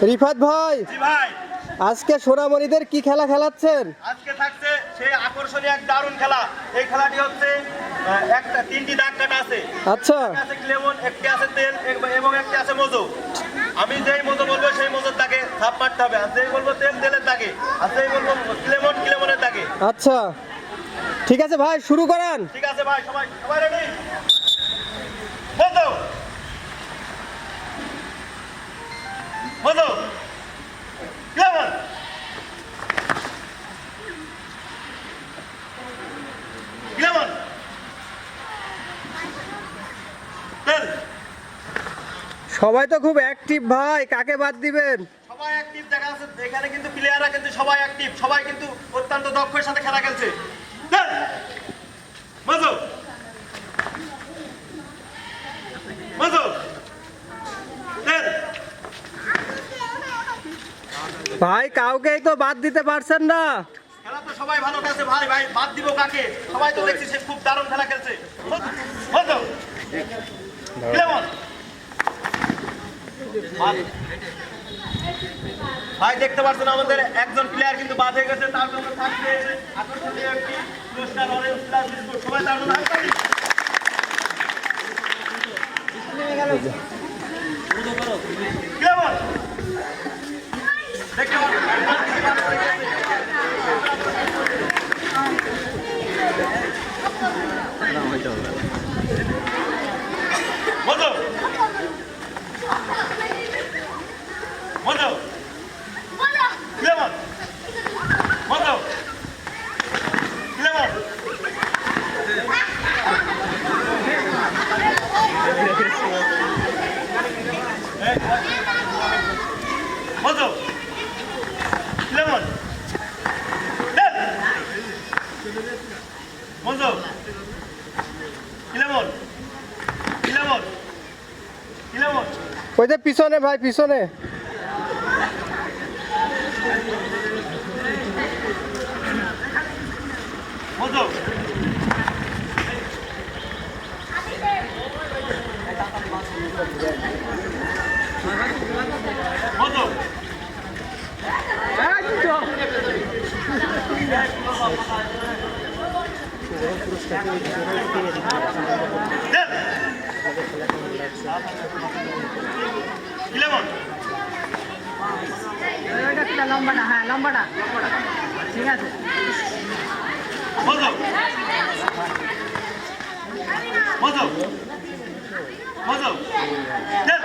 রিফাত ভাই, জি ভাই, আজকে সোনামণিদের কি খেলা খেলাচ্ছেন? আজকে থাকছে সেই আকর্ষণীয় এক দারুণ খেলা। এই খেলাটি হচ্ছে একটা তিনটি দাগ কাটা আছে। আচ্ছা, একটা আছে লেমন, একটি আছে তেল এবং একটি আছে মজু। আমি যেই মজু বলবো সেই মজুর দাগে থাপ মারতে হবে, আর যেই বলবো তেল তেলের দাগে, আর যেই বলবো লেমন লেমনের দাগে। আচ্ছা ঠিক আছে ভাই, শুরু করেন। ঠিক আছে ভাই, সবাই সবাই রেডি? মজু মজু লেমন লেমন তেল। সবাই তো খুব অ্যাক্টিভ ভাই, কাকে বাদ দিবেন? সবাই অ্যাক্টিভ দেখা যাচ্ছে এখানে, কিন্তু প্লেয়াররা কিন্তু সবাই অ্যাক্টিভ, সবাই কিন্তু অত্যন্ত দক্ষের সাথে খেলা খেলছে। মজু মজু তেল। ভাই কাউকেই তো বাদ দিতে পারছেন না। খেলা তো সবাই ভালো খেলছে ভাই, ভাই বাদ দিব কাকে? সবাই তো দেখছি সে খুব দারুণ খেলা খেলছে। মজু কেমন ভাই দেখতে পাচ্ছেন আমাদের একজন প্লেয়ার কিন্তু বাদ হয়ে গেছে, তার জন্য থাকছে আকর্ষণীয় একটি পুরস্কার, অরেঞ্জ প্লাস বিস্কুট। সবাই তার জন্য হাততালি। কেমন দেখতে মজু মজু কেমন মজু কেমন মজু কেমন মজু কেমন কেমন কেমন ওই যে পিছনে ভাই, পিছনে। মজু মজু কেমন লম্বা না, হ্যাঁ লম্বা না, ঠিক আছে। মজু মজু মজু তেল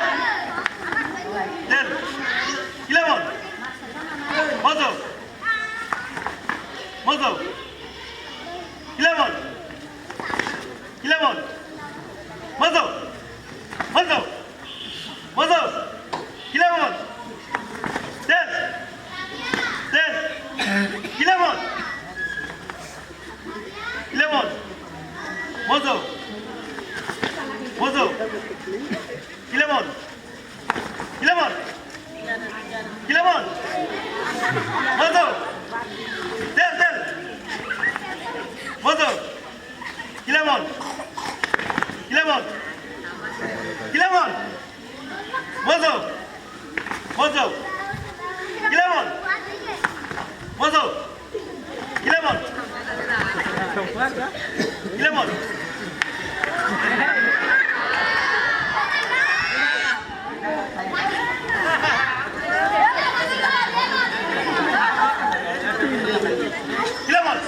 তেল কেমন মজু মজু কেমন কেমন মজু মজু মজু কেমন তেল তেল কেমন কেমন মজু মজু কেমন কেমন কেমন মজু তেল তেল মজু কেমন কেমন কেমন মজু মজু কেমন মজু কেমন কেমন কেমন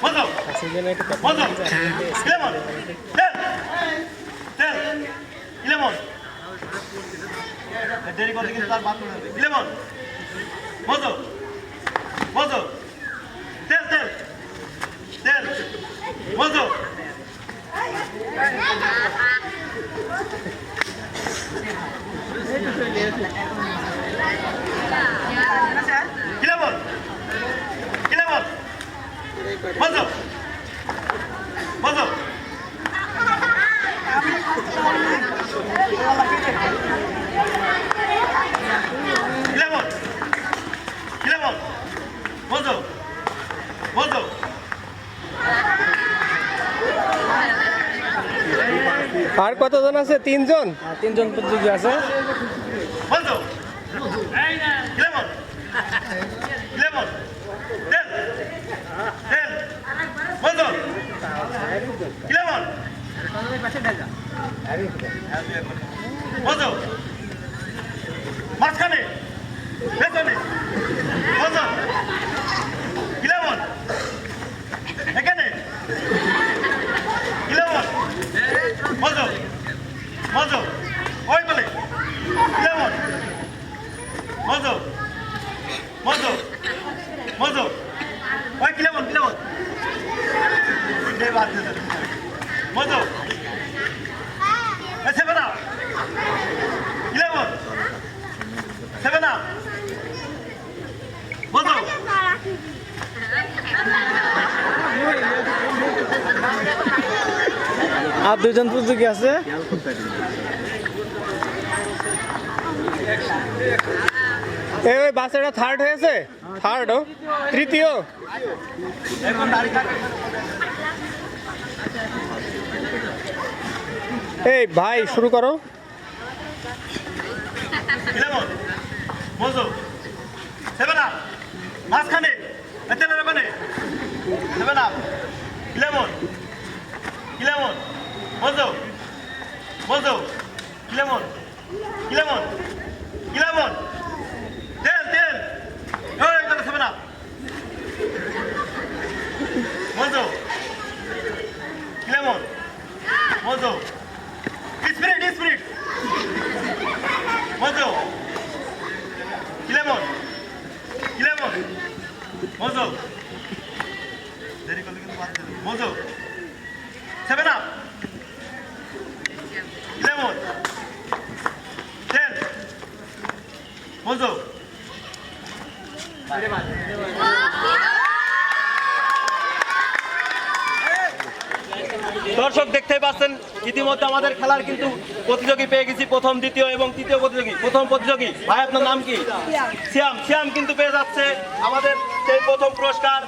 মজু মজু কেমন তেল তেল কেমন দেরি করলে কিন্তু তার বাদ পড়ে যাবে। কেমন মজু মজু তেল তেল তেল মজু কেমন কেমন মজু মজু কেমন কেমন মজু মজু আর কতজন আছে? তিনজন। তিনজন প্রতিযোগী আছে। বন্ধু ক্লেমন ক্লেমন তেল তেল মজো ক্লেমন মজো মাঝখানে পেছনে মজো ক্লেমন এখানে ক্লেমন মজো মজো ওই বলে ক্লেমন মজো মজো মজো ওই Clemon Clemon Mojo Seven Up Clemon Seven Up Mojo আর দুজন প্রতিযোগী আছে। এই ওই বাচ্চাটা থার্ড হয়েছে, থার্ড ও তৃতীয়। এই ভাই শুরু করো। ক্লেমন মজো সেভেন আপ মাঝখানে তেলের ওখানে seven Up Clemon Clemon মজো মজো Clemon Clemon Clemon তেল তেল ওই seven Up মজো Clemon মজো spirit spirit মজো Clemon Clemon মজো দেরি করলে কিন্তু বাদ দেবে মজো সেভেন আপ ক্লেমন তেল মজো দর্শক দেখতে পাচ্ছেন ইতিমধ্যে আমাদের খেলার কিন্তু প্রতিযোগী পেয়ে গেছি, প্রথম দ্বিতীয় এবং তৃতীয় প্রতিযোগী। প্রথম প্রতিযোগী ভাই আপনার নাম কি? শ্যাম। শ্যাম কিন্তু পেয়ে যাচ্ছে আমাদের সেই প্রথম পুরস্কার,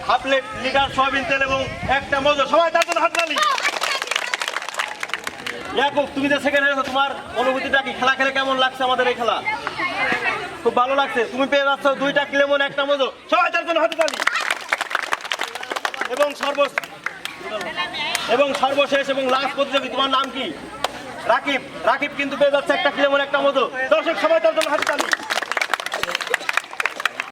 হাফ প্লেট লিটার সয়াবিন তেল এবং একটা মজো। সবাই তার জন্য হাততালি। ইয়াকুব, তুমি যে সেকেন্ড হয়েছো, তোমার অনুভূতিটা কি? খেলা খেলে কেমন লাগছে আমাদের এই খেলা? খুব ভালো লাগছে। তুমি পেয়ে যাচ্ছ দুইটা ক্লেমন একটা মজো। সবাই তার জন্য হাততালি। এবং সর্বশেষ এবং লাস্ট প্রতিযোগী, তোমার নাম কি? রাকিব। রাকিব কিন্তু পেয়ে যাচ্ছে একটা ক্লেমন একটা মজো। দর্শক সবাই তার জন্য হাততালি।